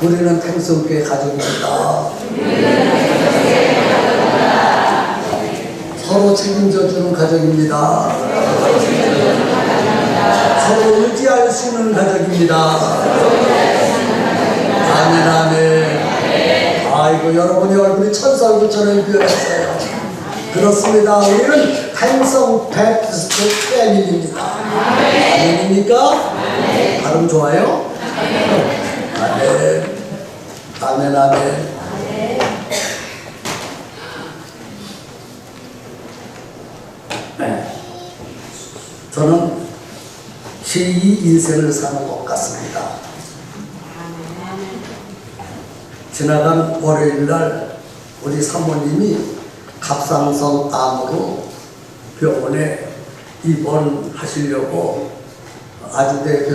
우리는 탱성교회 가족입니다. 서로 책임져 주는 가족입니다. 서로 의지할 수 있는 가족입니다. 아멘, 아멘. 아이고, 여러분의 얼굴이 천사 얼굴처럼 변했어요. 그렇습니다. 우리는 탱성 베프티스트 패밀리입니다. 아멘입니까? 발음 좋아요? 아멘. 아멘, 아멘. 네. 저는 제2 인생을 사는 것 같습니다. 지나간 월요일날 우리 사모님이 갑상선 암으로 병원에 입원하시려고 아주대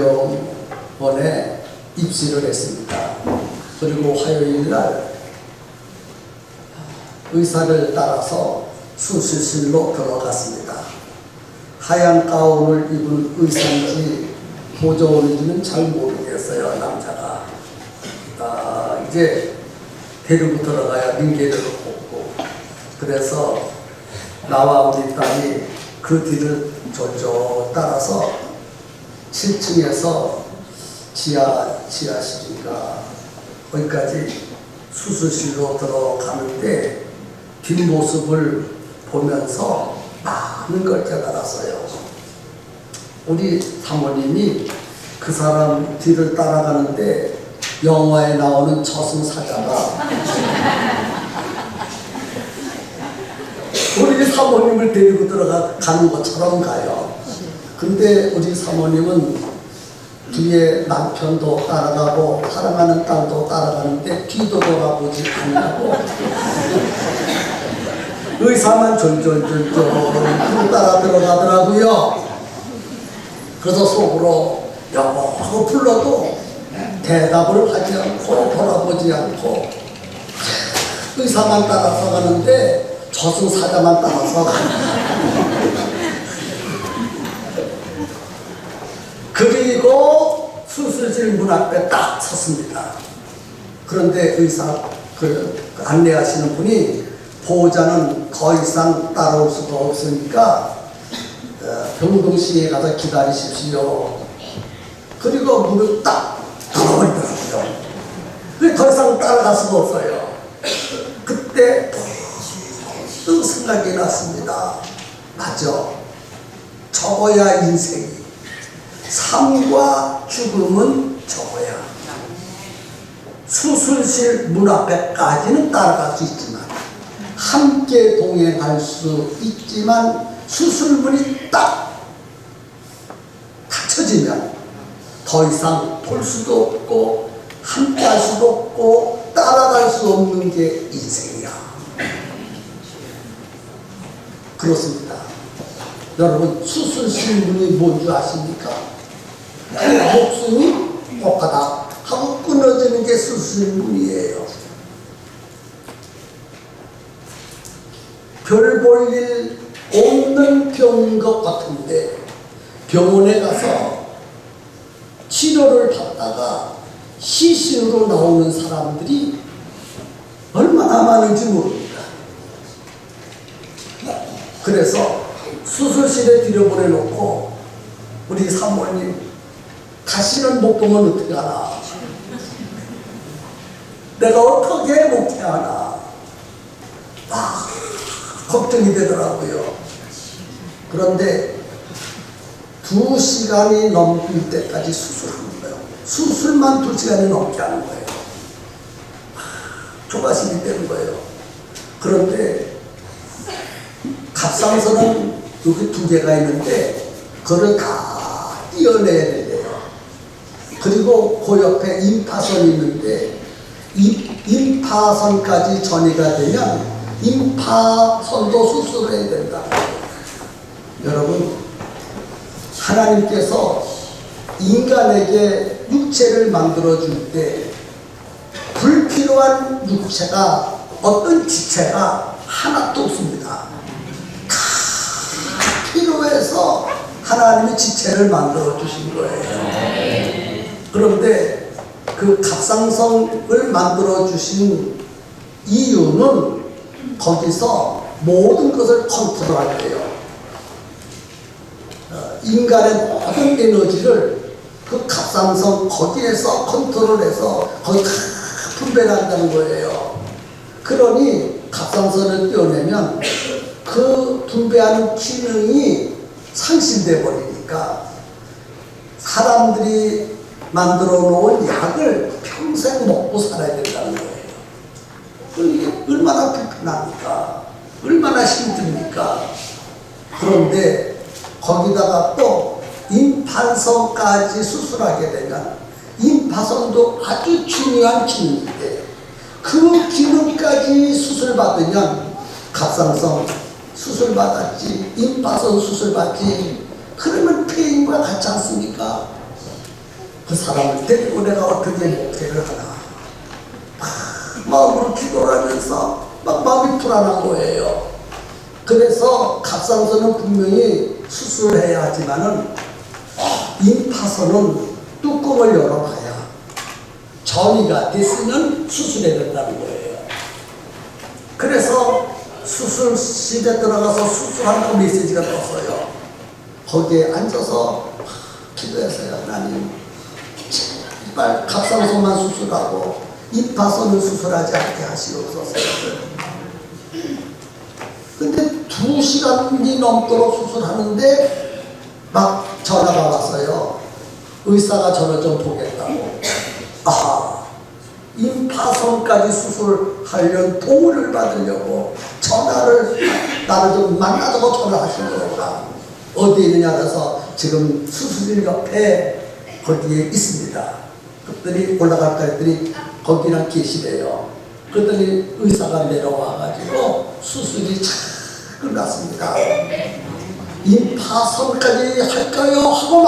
병원에 입시를 했습니다. 그리고 화요일날 의사를 따라서 수술실로 들어갔습니다. 하얀 가운을 입은 의사인지 보조원인지는 잘 모르겠어요, 남자가. 이제 데리고 들어가야 민계를 뽑고, 그래서 나와 우리 딸이 그 뒤를 졸졸 따라서 7층에서 지하실인가 거기까지 수술실로 들어가는데 뒷모습을 보면서 많은 걸 깨달았어요. 우리 사모님이 그 사람 뒤를 따라가는데 영화에 나오는 저승사자가 우리 사모님을 데리고 들어가는 것처럼 가요. 근데 우리 사모님은 뒤에 남편도 따라가고 사랑하는 딸도 따라가는데 뒤도 돌아보지 않냐고 의사만 졸졸졸졸 따라 들어가더라고요. 그래서 속으로 여보 하고 불러도 대답을 하지 않고 돌아보지 않고 의사만 따라서 가는데 저승사자만 따라서 가는 그리고 수술실 문 앞에 딱 섰습니다. 그런데 의사 안내하시는 분이 보호자는 더 이상 따라올 수가 없으니까 병동시에 가서 기다리십시오. 그리고 문을 딱 닫아버리더라고요. 더 이상 따라갈 수가 없어요. 그때 또 생각이 났습니다. 맞아. 저거야 인생이. 삶과 죽음은 저거야. 수술실 문 앞에까지는 따라갈 수 있지만 함께 동행할 수 있지만 수술문이 딱 닫혀지면 더 이상 볼 수도 없고 함께 할 수도 없고 따라갈 수 없는 게 인생이야. 그렇습니다. 여러분, 수술실 문이 뭔지 아십니까? 목숨이 똑같아 하고 끊어지는 게 수술문이에요. 별 볼 일 없는 병인 것 같은데 병원에 가서 치료를 받다가 시신으로 나오는 사람들이 얼마나 많은지 모릅니다. 그래서 수술실에 들여보내놓고 우리 사모님 다시는 못 보면 어떻게 하나, 내가 어떻게 못 하나 걱정이 되더라고요. 그런데 2시간이 넘을 때까지 수술하는 거예요. 수술만 2시간이 넘게 하는 거예요. 조바심이 되는 거예요. 그런데 갑상선은 여기 2개가 있는데 그걸 다 떼어내야 된대요. 그리고 그 옆에 임파선이 있는데 임파선까지 전이가 되면 임파선도 수술을 해야 된다. 여러분, 하나님께서 인간에게 육체를 만들어줄 때 불필요한 육체가 어떤 지체가 하나도 없습니다. 다 필요해서 하나님이 지체를 만들어 주신 거예요. 그런데 그 그 갑상선을 만들어 주신 이유는 거기서 모든 것을 컨트롤할 때요. 인간의 모든 에너지를 그 갑상선 거기에서 컨트롤해서 거기 다 분배한다는 거예요. 그러니 갑상선을 떼어내면 그 분배하는 기능이 상실돼 버리니까 사람들이 만들어 놓은 약을 평생 먹고 살아야 된다는 거예요. 이게 얼마나 불편합니까? 얼마나 힘듭니까? 그런데 거기다가 또 임파선까지 수술하게 되면 임파선도 아주 중요한 기능인데 그 기능까지 수술받으면 갑상선 수술받았지, 임파선 수술받지, 그러면 폐인과 같지 않습니까? 그 사람을 데리고 내가 어떻게 목회를 하나 마음으로 기도를 하면서 막 마음이 불안한 거예요. 그래서 갑상선은 분명히 수술해야 하지만은 임파선은 뚜껑을 열어봐야 전이가 됐으면 수술해야 된다는 거예요. 그래서 수술실에 들어가서 수술한다고 메시지가 떴어요. 거기에 앉아서 기도했어요. 하나님, 제발 갑상선만 수술하고 임파선을 수술하지 않게 하시옵소서. 근데 2시간이 넘도록 수술하는데 막 전화가 왔어요. 의사가 저를 좀 보겠다고. 아하, 임파선까지 수술하려면 도움을 받으려고 나를 좀 만나자고 전화하신 거구나. 어디에 있느냐 그래서 지금 수술실 옆에 거기에 있습니다. 그랬더니 올라갈까 했더니 거기랑 계시래요. 그랬더니 의사가 내려와가지고 수술이 잘 끝났습니다. 임파선까지 할까요? 하고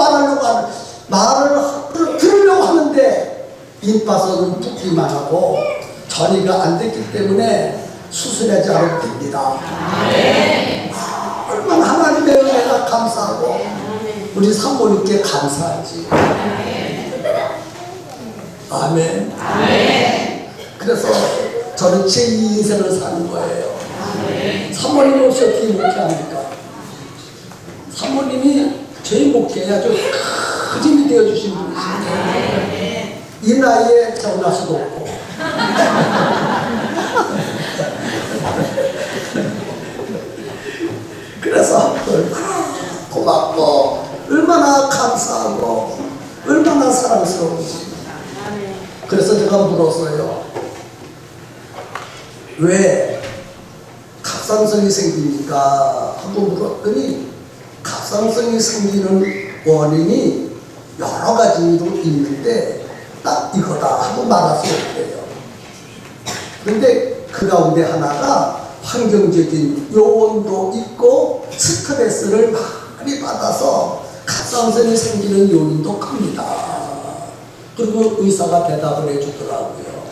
말을 들으려고 하는데 임파선은 붓기만 하고 전이가 안 됐기 때문에 수술하지 않아도 됩니다. 얼마나 하나님의 은혜가 감사하고 우리 사모님께 감사하지. 아멘. 그래서 저는 제 인생을 사는 거예요. 사모님 없이 어떻게 목회합니까? 사모님이 저희 목회에 아주 큰 힘이 되어주신 분이신데 이 나이에 결혼할 수도 없고 그래서 얼마나 고맙고 얼마나 감사하고 얼마나 사랑스러운지. 그래서 제가 물었어요. 왜 갑상선이 생깁니까? 하고 물었더니 갑상선이 생기는 원인이 여러 가지로 있는데 딱 이거다 하고 말할 수 없대요. 그런데 그 가운데 하나가 환경적인 요원도 있고 스트레스를 많이 받아서 갑상선이 생기는 요인도 큽니다. 그리고 의사가 대답을 해주더라고요.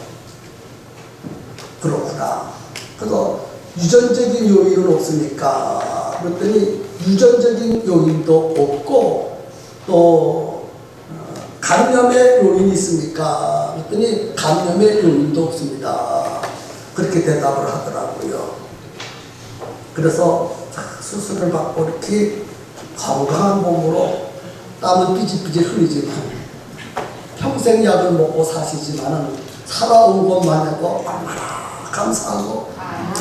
그렇구나. 그래서 유전적인 요인은 없으니까 그랬더니 유전적인 요인도 없고 또 감염의 요인이 있습니까? 그랬더니 감염의 요인도 없습니다. 그렇게 대답을 하더라고요. 그래서 수술을 받고 이렇게 건강한 몸으로 땀은 삐질삐질 흘리지만 평생 약을 먹고 사시지만은 살아온 것만 해도 얼마나 감사하고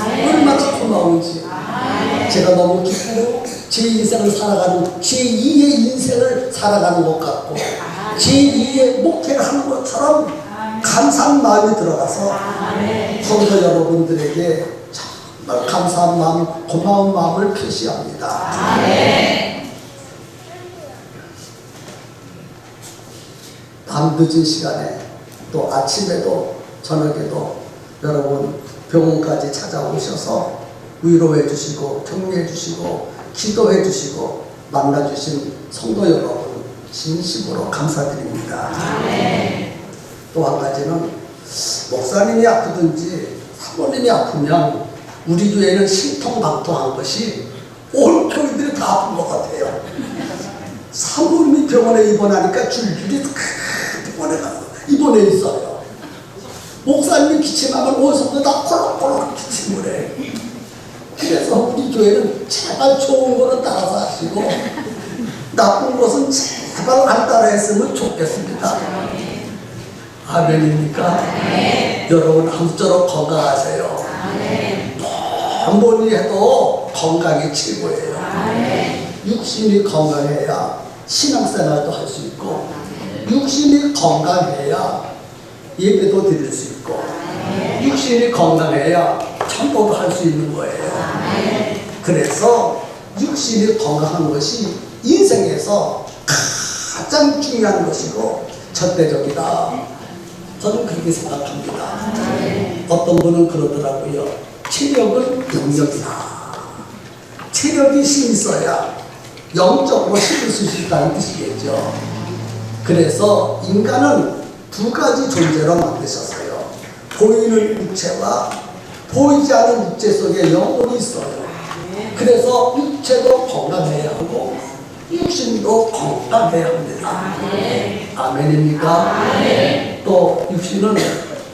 얼마나 고마운지 제가 너무 기쁘고 제 인생을 살아가는 제2의 인생을 살아가는 것 같고 제2의 목회를 하는 것처럼 감사한 마음이 들어가서 성도 여러분들에게 정말 감사한 마음, 고마운 마음을 표시합니다. 밤늦은 시간에 또 아침에도 저녁에도 여러분 병원까지 찾아오셔서 위로해 주시고 격려해 주시고 기도해 주시고 만나 주신 성도 여러분 진심으로 감사드립니다. 또 한 가지는 목사님이 아프든지 사모님이 아프면 우리 교회는 신통방통한 것이 온 교인들이 다 아픈 것 같아요. 사모님이 병원에 입원하니까 줄줄이 병원에 가서 입원해 있어요. 목사님이 기침하면 온 성도 다 콜록콜록 기침을 해. 그래서 우리 교회는 제발 좋은 거는 따라서 하시고 나쁜 것은 제발 안 따라했으면 좋겠습니다. 아멘입니까? 여러분 아무쪼록 건강하세요. 뭐니 해도 건강이 최고예요. 육신이 건강해야 신앙생활도 할 수 있고, 육신이 건강해야 예배도 드릴 수 있고, 육신이 건강해야 참고도 할 수 있는 거예요. 그래서 육신이 건강한 것이 인생에서 가장 중요한 것이고 절대적이다. 저는 그렇게 생각합니다. 어떤 분은 그러더라고요. 체력은 영역이다. 체력이 있어야 영적으로 힘을 쓸 수 있다는 뜻이겠죠. 그래서 인간은 두 가지 존재로 만드셨어요. 보이는 육체와 보이지 않는 육체 속에 영혼이 있어요. 그래서 육체도 건강해야 하고 육신도 건강해야 합니다. 아멘입니까? 또 육신은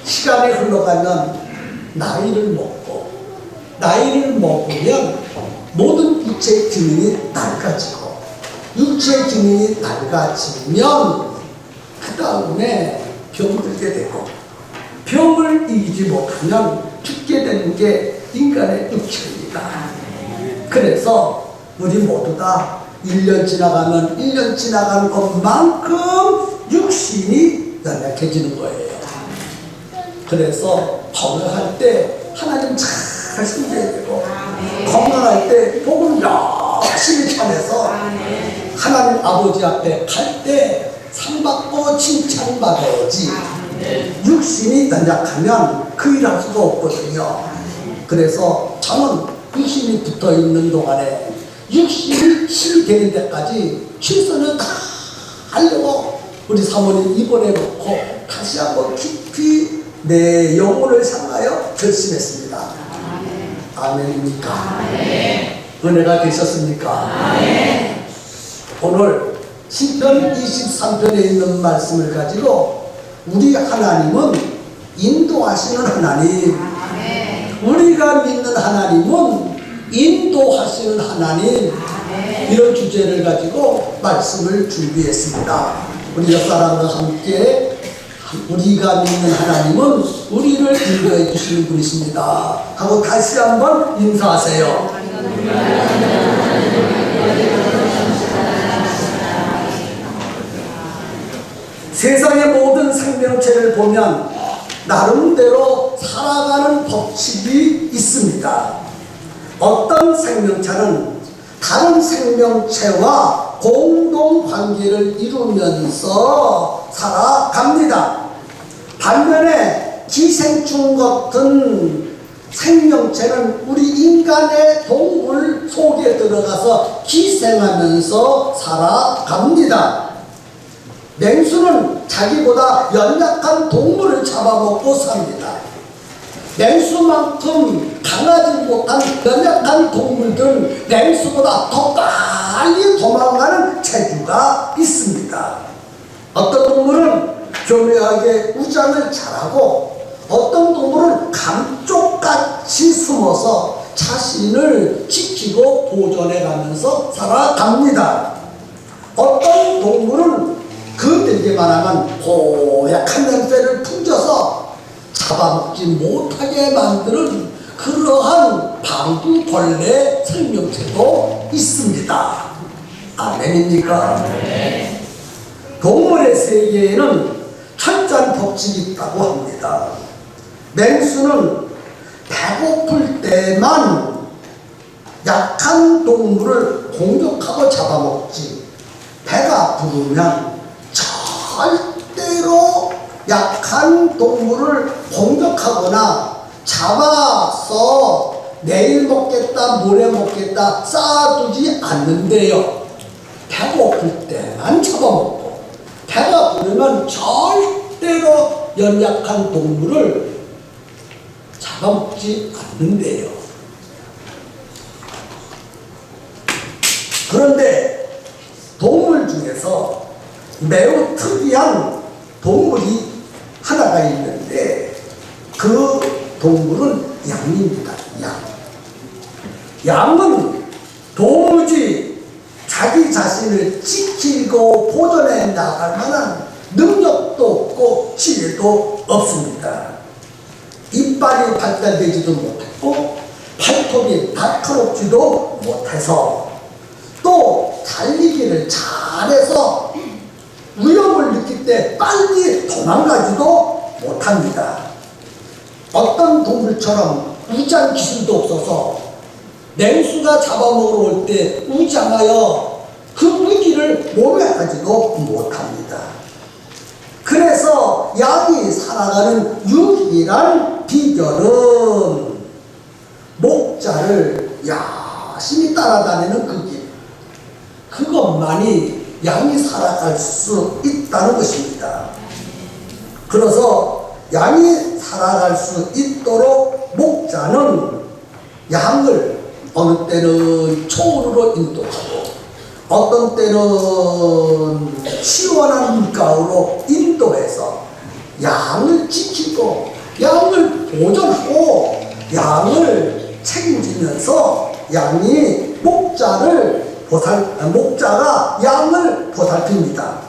시간이 흘러가면 나이를 먹으면 모든 육체의 기능이 낡아지고, 육체의 기능이 낡아지면 그 다음에 병들게 되고, 병을 이기지 못하면 죽게 되는 게 인간의 육체입니다. 그래서 우리 모두 다 1년 지나가면 1년 지나간 것만큼 육신이 연약해지는 거예요. 그래서 건강할 때 하나님 잘 섬겨야 되고, 건강할 때 복을 열심히 전해서 하나님 아버지 앞에 갈 때 상받고 칭찬받아야지, 육신이 연약하면 그 일할 수가 없거든요. 그래서 저는 육신이 붙어있는 동안에 육신이 힘이 되는 데까지 최선을 다 하려고 우리 사모님 입원해 놓고 다시 한번 깊이 내 영혼을 향하여 결심했습니다. 아멘입니까? 은혜가 되셨습니까? 오늘 시편 23편에 있는 말씀을 가지고 우리 하나님은 인도하시는 하나님, 우리가 믿는 하나님은 인도하시는 하나님, 이런 주제를 가지고 말씀을 준비했습니다. 우리 옆사람과 함께 우리가 믿는 하나님은 우리를 인도해 주시는 분이십니다 하고 다시 한번 인사하세요. 세상의 모든 생명체를 보면 나름대로 살아가는 법칙이 있습니다. 어떤 생명체는 다른 생명체와 공동관계를 이루면서 살아갑니다. 반면에 기생충 같은 생명체는 우리 인간의 동물 속에 들어가서 기생하면서 살아갑니다. 맹수는 자기보다 연약한 동물을 잡아먹고 삽니다. 맹수만큼 강하지 못한 연약한 동물들은 맹수보다 더 빨리 도망가는 체주가 있습니다. 어떤 동물은 교묘하게 우장을 잘하고, 어떤 동물은 감쪽같이 숨어서 자신을 지키고 보존해가면서 살아갑니다. 어떤 동물은 그들에게만 하면 고약한 냄새를 풍겨서 잡아먹지 못하게 만드는 그러한 방두벌레 생명체도 있습니다. 아멘입니까? 동물의 세계에는 철저한 법칙이 있다고 합니다. 맹수는 배고플 때만 약한 동물을 공격하고 잡아먹지, 배가 부르면 절대로 약한 동물을 공격하거나 잡아서 내일 먹겠다, 모레 먹겠다 쌓아두지 않는데요. 배고플 때만 잡아먹고, 배가 부르면 절대로 연약한 동물을 잡아먹지 않는데요. 그런데 동물 중에서 매우 특이한 동물이 하나가 있는데, 그 동물은 양입니다. 양은 도무지 자기 자신을 지키고 보존해 나갈 만한 능력도 없고 지혜도 없습니다. 이빨이 발달되지도 못했고 발톱이 날카롭지도 못해서 또 달리기를 잘해서 위험을 느낄 때 빨리 도망가지도 못합니다. 어떤 동물처럼 우장 기술도 없어서 맹수가 잡아먹으러 올 때 우장하여 그 무기를 몸에 하지도 못합니다. 그래서 양이 살아가는 유일한 비결은 목자를 열심히 따라다니는 그 길, 그것만이 양이 살아갈 수 있다는 것입니다. 그래서 양이 살아갈 수 있도록 목자는 양을 어느 때는 초원으로 인도하고 어떤 때는 시원한 물가로 인도해서 양을 지키고 양을 보존하고 양을 책임지면서 양이 목자가 양을 보살핍니다.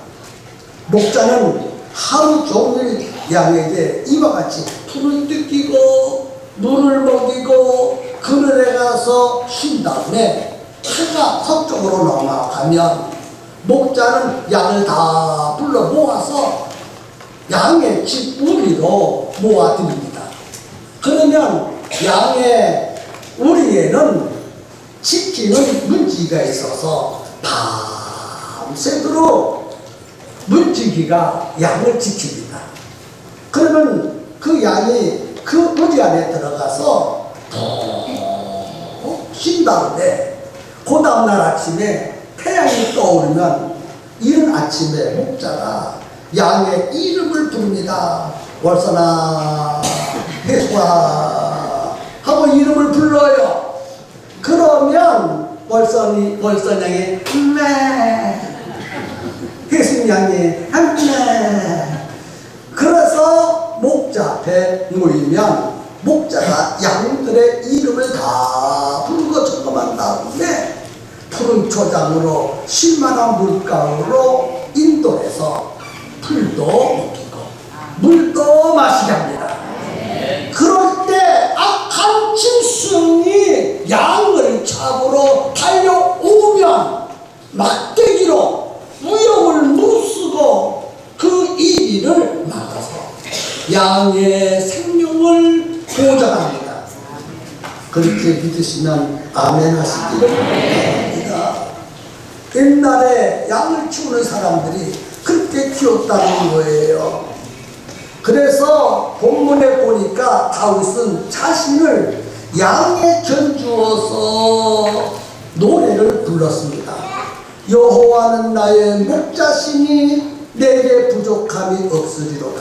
목자는 하루 종일 양에게 이와 같이 풀을 뜯기고 물을 먹이고 그늘에 가서 쉰 다음에 해가 서쪽으로 넘어가면 목자는 양을 다 불러 모아서 양의 집 우리로 모아드립니다. 그러면 양의 우리에는 지키는 문지기가 있어서 밤새도록 문지기가 양을 지킵니다. 그러면 그 양이 그 우리 안에 들어가서 쉰 다음에 그 다음날 아침에 태양이 떠오르면 이른 아침에 목자가 양의 이름을 부릅니다. 월선아, 해수아 하고 이름을 불러요. 그러면 월선양이 매, 해수양이 매. 그래서 목자 앞에 모이면 목자가 양들의 이름을 다 부르고 점검한 다음에 푸른 초장으로 쉴만한 물가로 인도해서 풀도 먹이고 물도 마시게 합니다. 그럴 때 악한 짐승이 양을 잡으러 달려오면 막대기로 위험을 무릅쓰고 그 일을 막아서 양의 생명을 보장합니다. 그렇게 믿으시면 아멘 하시기를 바랍니다. 옛날에 양을 키우는 사람들이 그렇게 키웠다는 거예요. 그래서 본문에 보니까 다윗은 자신을 양에 견주어서 노래를 불렀습니다. 여호와는 나의 목자시니 내게 부족함이 없으리로다.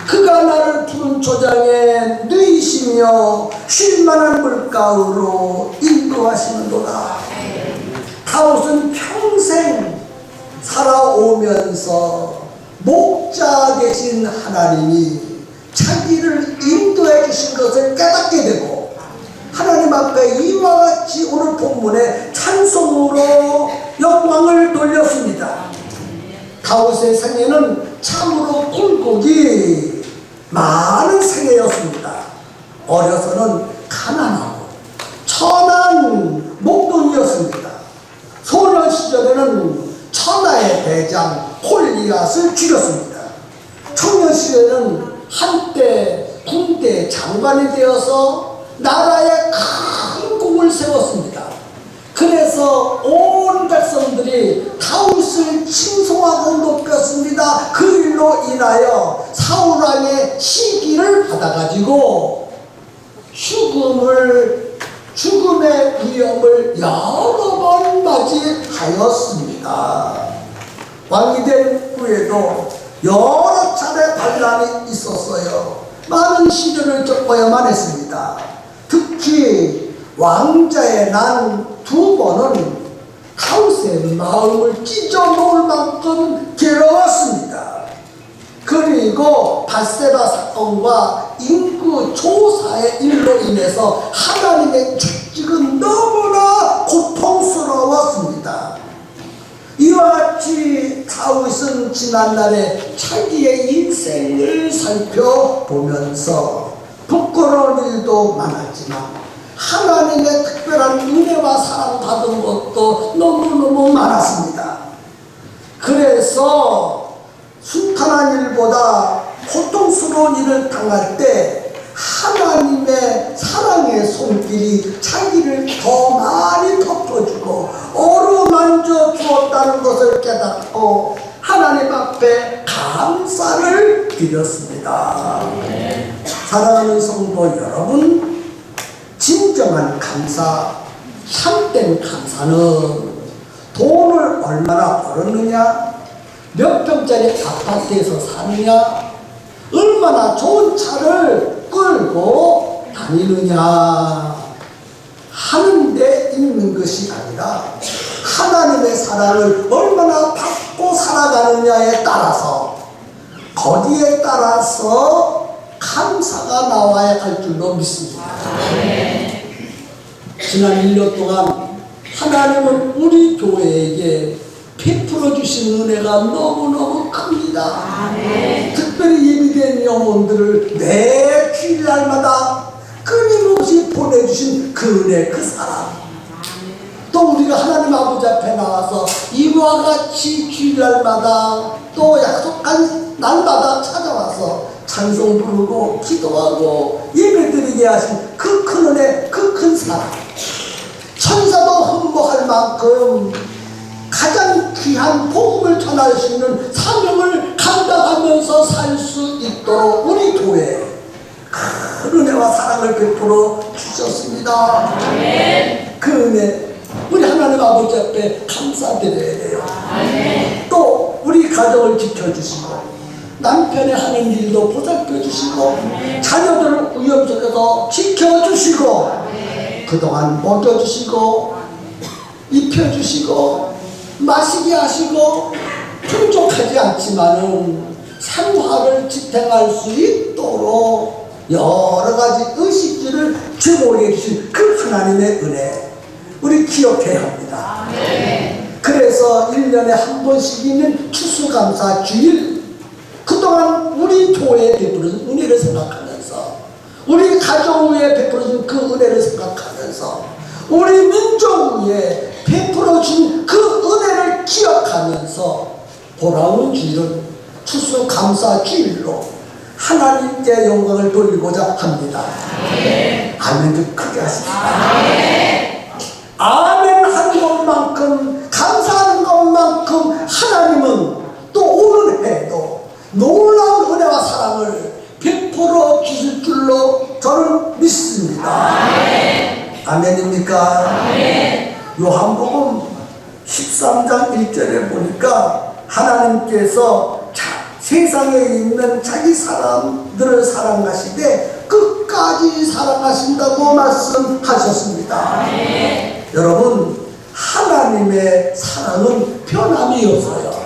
그가 나를 푸른 초장에 누이시며 쉴만한 물가로 인도하시는도다. 다윗은 평생 살아오면서 목자 되신 하나님이 자기를 인도해 주신 것을 깨닫게 되고 하나님 앞에 이와 같이 오늘 본문에 찬송으로 영광을 돌렸습니다. 다윗의 생애는 참으로 굴곡이 많은 생애였습니다. 어려서는 가난하고 천한 목동이었습니다. 소년 시절에는 천하의 대장 골리앗을 죽였습니다. 청년 시절에는 한때 군대 장관이 되어서 나라에 큰 공을 세웠습니다. 그래서 온 백성들이 다윗을 칭송하고 높였습니다. 그 일로 인하여 사울왕의 시기를 받아가지고 죽음의 위험을 여러 번 맞이하였습니다. 왕이 된 후에도 여러 차례 반란이 있었어요. 많은 시련을 겪어야만 했습니다. 특히 왕자의 난 2번은 다윗의 마음을 찢어놓을 만큼 괴로웠습니다. 그리고 밧세바 사건과 인구 그 조사의 일로 인해서 하나님의 채찍은 너무나 고통스러웠습니다. 이와 같이 다윗은 지난날에 자기의 인생을 살펴보면서 부끄러운 일도 많았지만 하나님의 특별한 은혜와 사랑 받은 것도 너무너무 많았습니다. 그래서 순탄한 일보다 고통스러운 일을 당할 때 하나님의 사랑의 손길이 자기를 더 많이 덮어주고 어루만져 주었다는 것을 깨닫고 하나님 앞에 감사를 드렸습니다. 사랑하는 성도 여러분, 진정한 감사, 참된 감사는 돈을 얼마나 벌었느냐, 몇 평짜리 아파트에서 사느냐, 얼마나 좋은 차를 끌고 다니느냐 하는 데 있는 것이 아니라 하나님의 사랑을 얼마나 받고 살아가느냐에 따라서, 거기에 따라서 감사가 나와야 할 줄로 믿습니다. 지난 1년 동안 하나님은 우리 교회에게 베풀어 주신 은혜가 너무너무 큽니다. 특별히 예비된 영혼들을 매 주일날마다 끊임없이 보내주신 그 은혜, 그 사랑. 또 우리가 하나님 아버지 앞에 나와서 이와 같이 주일날마다 또 약속한 날마다 찾아와서 찬송 부르고 기도하고 예배드리게 하신 그 큰 은혜, 그 큰 사랑. 천사도 흠모할 만큼 가장 귀한 복음을 전할 수 있는 사명을 감당하면서 살 수 있도록 우리 교회에 큰 은혜와 사랑을 베풀어 주셨습니다. 그 은혜 우리 하나님 아버지 앞에 감사드려야 돼요. 또 우리 가정을 지켜주시고 남편의 하는 일도 보살펴 주시고 자녀들을 위험 속에서 지켜주시고 그동안 먹여주시고 입혀주시고 마시게 하시고 풍족하지 않지만은 생활을 지탱할 수 있도록 여러 가지 의식주를 제공해 주신 그 하나님의 은혜 우리 기억해야 합니다. 그래서 1년에 한 번씩 있는 추수감사 주일, 그동안 우리 교회에 베풀어진 은혜를 생각하면서 우리 가정 위에 베풀어진 그 은혜를 생각하면서 우리 민족 위에 베풀어준 그 은혜를 기억하면서 돌아오는 주일은 추수감사 주일로 하나님께 영광을 돌리고자 합니다. 아멘 좀 크게 하십시다. 아멘 하는 것만큼, 감사하는 것만큼 하나님은 또 오는 해도 놀라운 은혜와 사랑을 베풀어 주실 줄로 저는 믿습니다. 아멘입니까? 요한복음 13장 1절에 보니까 하나님께서 세상에 있는 자기 사람들을 사랑하시되 끝까지 사랑하신다고 말씀하셨습니다. 여러분, 하나님의 사랑은 변함이 없어요.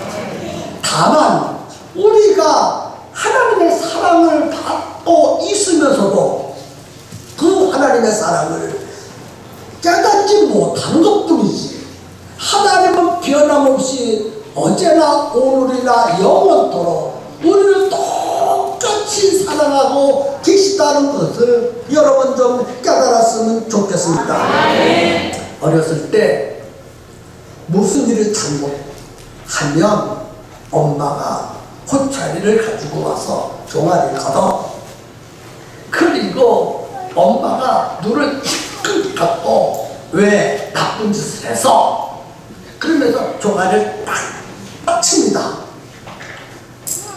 다만 우리가 하나님의 사랑을 받고 있으면서도 그 하나님의 사랑을 깨닫지 못하는 것뿐이지, 하나님은 변함없이 어제나 오늘이나 영원토록 우리를 똑같이 사랑하고 계시다는 것을 여러분 좀 깨달았으면 좋겠습니다. 어렸을 때 무슨 일을 잘못하면 엄마가 호차리를 가지고 와서 종아리를 걷어, 그리고 엄마가 눈을 찔끔 감고 왜 나쁜 짓을 해서, 그러면서 종아리를 딱 칩니다.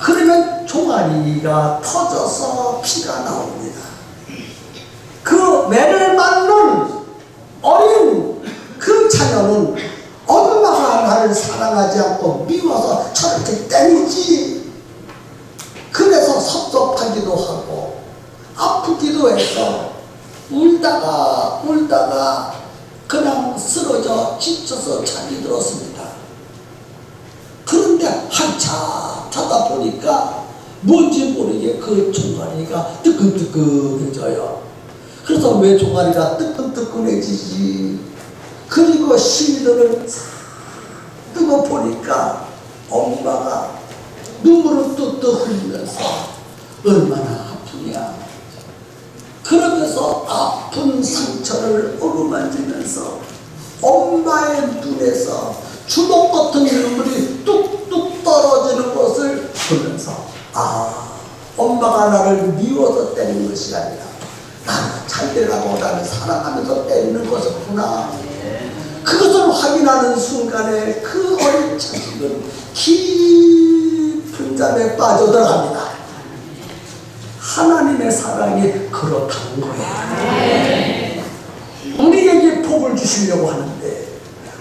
그러면 종아리가 터져서 피가 나옵니다. 그 매를 맞는 어린 그 자녀는 엄마가 나를 사랑하지 않고 미워서 저렇게 때리지. 그래서 섭섭하기도 하고 아프기도 해서 울다가 그냥 쓰러져 지쳐서 잠이 들었습니다. 그런데 한참 자다 보니까 뭔지 모르게 그 종아리가 뜨끈뜨끈해져요. 그래서 왜 종아리가 뜨끈뜨끈해지지? 그리고 시민들을 뜨고 보니까 엄마가 눈물을 뚝뚝 흘리면서 얼마나 아프냐. 그러면서 아픈 상처를 어루만지면서 엄마의 눈에서 주먹 같은 눈물이 뚝뚝 떨어지는 것을 보면서 엄마가 나를 미워서 때리는 것이 아니라 나는 잘 되라고 나를 사랑하면서 때리는 것이구나. 그것을 확인하는 순간에 그 어린 자식은 깊은 잠에 빠져들어갑니다. 하나님의 사랑이 그렇다는 거예요. 우리에게 복을 주시려고 하는데,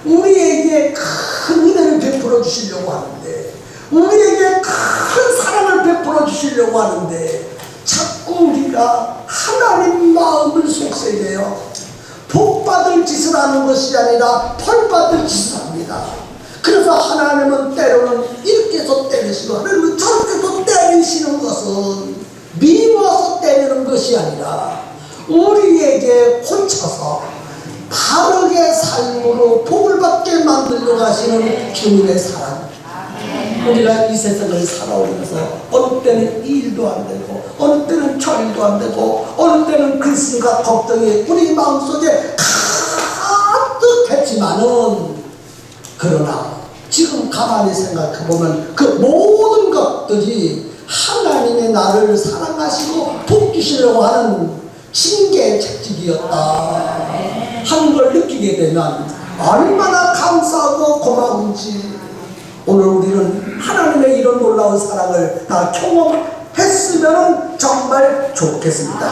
우리에게 큰 은혜를 베풀어 주시려고 하는데, 우리에게 큰 사랑을 베풀어 주시려고 하는데, 자꾸 우리가 하나님 마음을 속삭여요. 복 받을 짓을 하는 것이 아니라 벌 받을 짓을 합니다. 그래서 하나님은 때로는 이렇게 해서 때리시고 하나님은 저렇게 해서 때리시는 것은 미워서 때리는 것이 아니라 우리에게 고쳐서 바르게 삶으로 복을 받게 만들려고 하시는 주님의 사랑. 우리가 이 세상을 살아오면서 어느 때는 일도 안 되고 어느 때는 절도 안 되고 어느 때는 근심과 걱정이 우리 마음속에 가득했지만은, 그러나 지금 가만히 생각해보면 그 모든 것들이 하나님의 나를 사랑하시고 복 주시려고 하는 징계의 책찍이었다 하는 걸 느끼게 되면 얼마나 감사하고 고마운지, 오늘 우리는 하나님의 이런 놀라운 사랑을 다 경험했으면 정말 좋겠습니다.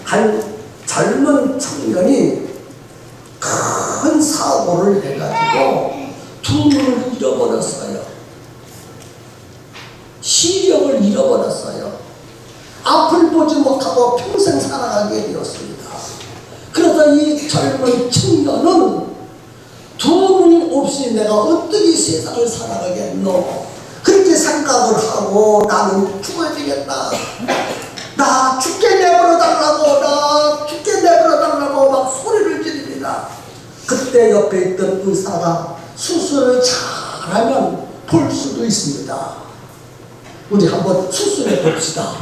한 젊은 청년이 큰 사고를 해가지고 두 눈을 잃어버렸어요. 시력을 잃어버렸어요. 앞을 보지 못하고 평생 살아가게 되었습니다. 그래서 이 젊은 청년은 두 눈이 없이 내가 어떻게 세상을 살아가겠노? 그렇게 생각을 하고 나는 죽어야 되겠다. 나 죽게 내버려 달라고, 나 죽게 내버려 달라고 막 소리를 지릅니다. 그때 옆에 있던 의사가 수술을 잘하면 볼 수도 있습니다. 우리 한번 수술해 봅시다.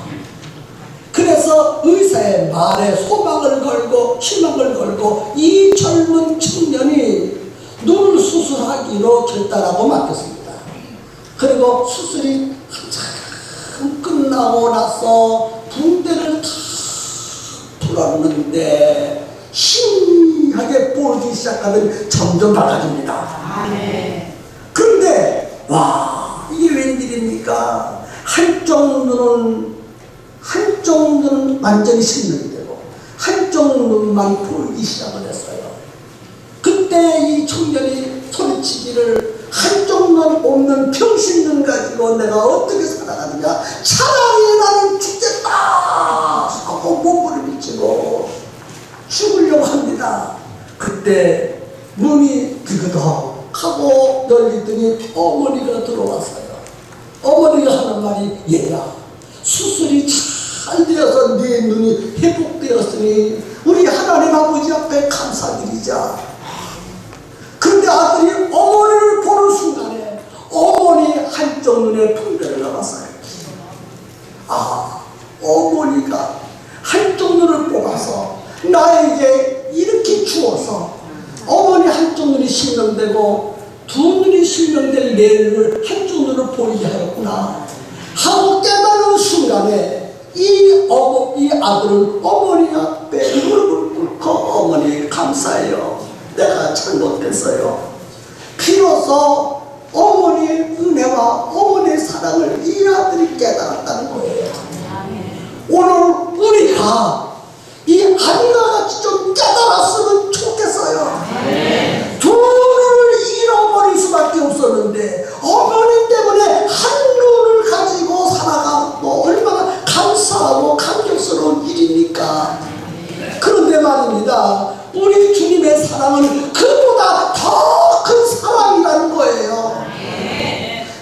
그래서 의사의 말에 소망을 걸고 희망을 걸고 이 젊은 청년이 눈을 수술하기로 결단하고 맡겼습니다. 그리고 수술이 한참 끝나고 나서 붕대를 다 풀었는데 희미하게 보이기 시작하면 점점 밝아집니다. 그런데 와, 이게 웬일입니까? 한쪽 눈은 완전히 실명이 되고 한쪽 눈만 보이기 시작을 했어요. 그때 이 청년이 소리치기를, 한쪽 눈 없는 병신눈 가지고 내가 어떻게 살아가느냐, 차라리 나는 죽겠다 하고 몸부림을 미치고 죽으려고 합니다. 그때 문이 드그덕 하고 열리더니 어머니가 들어왔어요. 어머니가 하는 말이, 얘야, 수술이 잘 되어서 네 눈이 회복되었으니 우리 하나님 아버지 앞에 감사드리자. 그런데 아들이 어머니를 보는 순간에 어머니 한쪽 눈에 붕대를 감았어요. 어머니가 한쪽 눈을 뽑아서 나에게 이렇게 주어서 어머니 한쪽 눈이 실명되고 두 눈이 실명될 내 눈을 한쪽 눈을 보이게 하였구나 하고 깨달은 순간에 이 아들은 어머니 앞에 무릎을 꿇고, 어머니 감사해요. 내가 잘못했어요. 비로소 어머니의 은혜와 어머니의 사랑을 이 아들이 깨달았다는 거예요. 오늘 우리가 이 아이가 같이 좀 깨달았으면 좋겠어요. 두 눈을 잃어버릴 수밖에 없었는데 어머니 때문에 한 눈을 가지고 살아가고 얼마나 감사하고 감격스러운 일입니까? 그런데 말입니다, 우리 주님의 사랑은 그보다 더 큰 사랑이라는 거예요.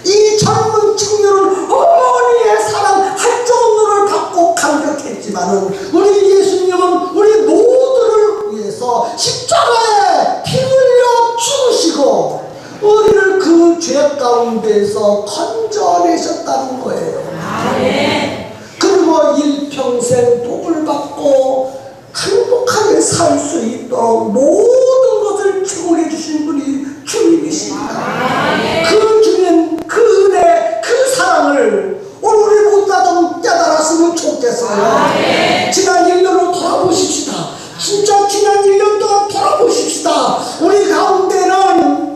이 젊은 청년은 어머니의 했지만은 우리 예수님은 우리 모두를 위해서 십자가에 피 흘려 죽으시고 우리를 그 죄 가운데서 건져내셨다는 거예요. 그리고 일평생 복을 받고 행복하게 살 수 있도록 모든 것을 제공해 주신 분이 주님이십니다. 그 주님, 그 은혜, 그 사랑을 오늘 우리 모두 다 좀 깨달았으면 좋겠어요. 지난 1년을 돌아보십시다. 진짜 지난 1년 동안 돌아보십시다. 우리 가운데는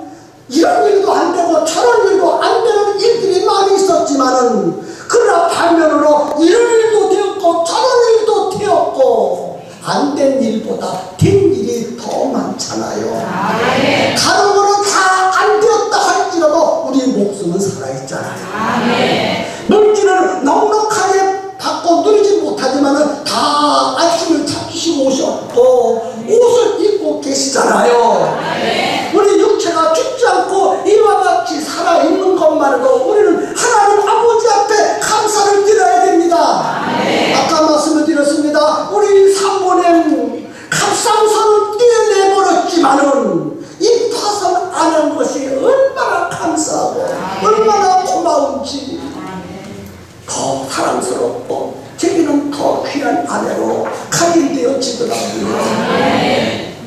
이런 일도 안 되고 저런 일도 안 되는 일들이 많이 있었지만은 그러나 반면으로 이런 일도 되었고 저런 일도 되었고 안 된 일보다 된 일이 더 많잖아요. 가능으로 다 안 되었다 할지라도 우리 목숨은 살아있잖아요. 물질을 넉넉하게 받고 누리지 못하지만은 다 아침을 잡수시고 오셨고 옷을 입고 계시잖아요. 우리 육체가 죽지 않고 이와 같이 살아있는 것만으로도 우리는 하나님 아버지 앞에 감사를 드려야 됩니다. 아까 말씀을 드렸습니다. 우리 사모님 갑상선을 떼어내버렸지만은 이 파손 안 한 것이 얼마나 감사하고 얼마나 고마운지 더 사랑스럽고 제게는 더 귀한 아내로 각인되어지더라고요.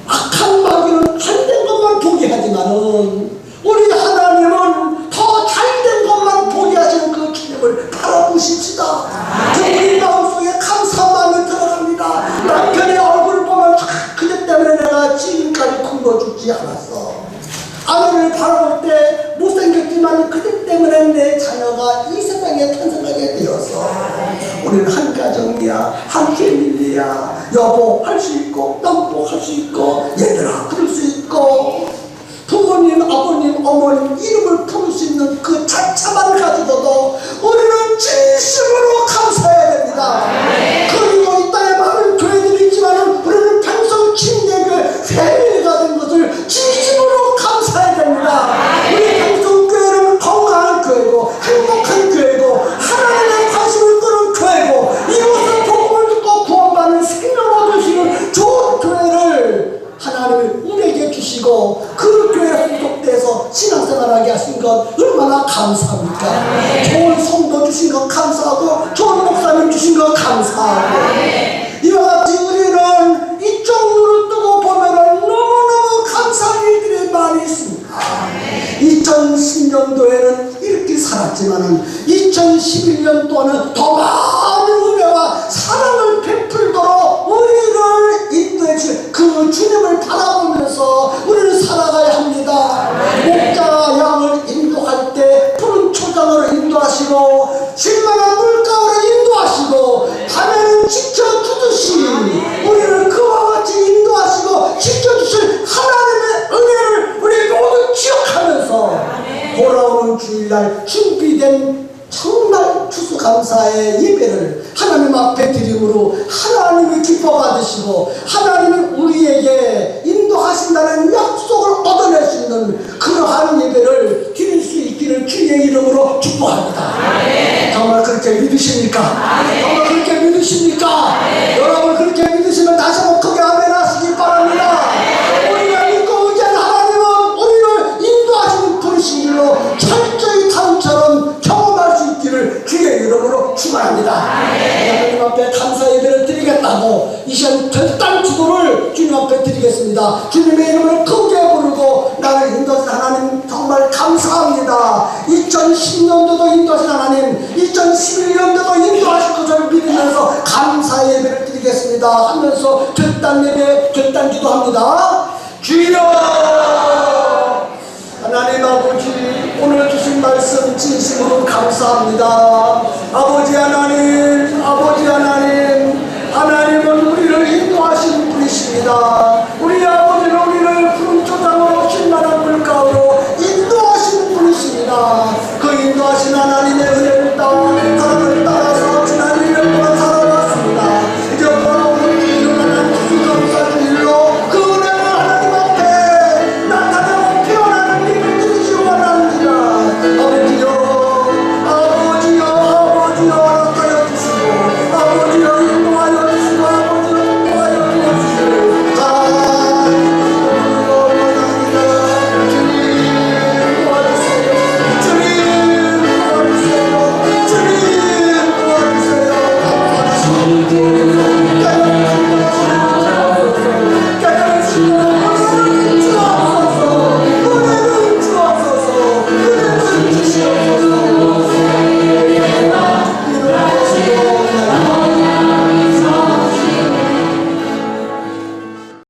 악한 마귀는 안 된 것만 보게 하지만은 우리 하나님은 더 잘된 것만 보게 하시는 그 주님을 바라보십시다. 우리 마음속에 감사한 마음이 들어갑니다. 남편의 얼굴을 보면 그것 때문에 내가 지금까지 굶어 죽지 않았어. 아내를 바라볼 때 못생겼지만 그것 때문에 내 자녀가 이 세상에 탄생하게 되었어. 우리는 한 가정이야, 한 패밀리야. 여보 할 수 있고 남보 할 수 있고 얘들아 그럴 수 있고 부모님, 아버님, 어머님 이름을 부를 수 있는 그 자체만 가지고도 우리는 진심으로 감사해야 됩니다. 그리고 이 땅에 많은 교회들이 있지만 우리는 평생 침례교회 패밀리가 된 것을 진심으로 감사해야 됩니다. 우리 평생교회는 건강한 교회고 행복한 교회고 하나님의 관심을 끄는 교회고 이곳에 복음을 듣고 구원받는 생명을 얻으시는 좋은 교회를 하나님이 우리에게 주시고 그 교회에 소속돼서 신앙생활하게 하신 것 얼마나 감사합니까? 좋은 성도 주신 것 감사하고 좋은 목사님 주신 것 감사하고 이와 같이 우리는 이쪽 눈을 뜨고 보면 너무너무 감사한 일들이 많이 있습니다. 2010년도에는 이렇게 살았지만은 2011년 동안은 더 많은 은혜와 사랑을 베풀도록 우리를 인도해 주신 그 주님을 바라보면서 우리는 살아가야 합니다. 목자가 양을 인도할 때 푸른 초장으로 인도하시고 신만한 물가로 인도하시고 밤에는 지켜주듯이 우리를 그와 같이 인도하시고 지켜주실 하나님의 은혜를 우리 모두 기억하면서 돌아오는 주일날 준비된 정말 추수감사의 예배를 하나님 앞에 드림으로 하나님이 기뻐 받으시고 하나님이 우리에게 인도하신다는 약속을 얻어낼 수 있는 그러한 예배를 드릴 수 있기를 주의 이름으로 축복합니다. 정말 그렇게 믿으십니까? 정말 그렇게 믿으십니까? 여러분 그렇게 믿으시면 다시 한번 크게 아멘 하시기 바랍니다. 우리가 믿고 의지하는 하나님은 우리를 인도하시는 분이신 줄로 철저히 다음처럼 경험할 수 있기를 주의 이름으로 축원합니다. 하나님 앞에 감사 예배를 드리겠다고 이 시간 결단 기도를 주님 앞에 드리겠습니다. 주님의 이름을 크게 부르고 나를 인도하신 하나님 정말 감사합니다. 2010년도도 인도하신 하나님 2011년도도 인도하실 것을 믿으면서 감사 예배를 드리겠습니다 하면서 결단 예배 결단 기도합니다. 주여 하나님 아버지 오늘 주신 말씀 진심으로 감사합니다. 아버지 하나님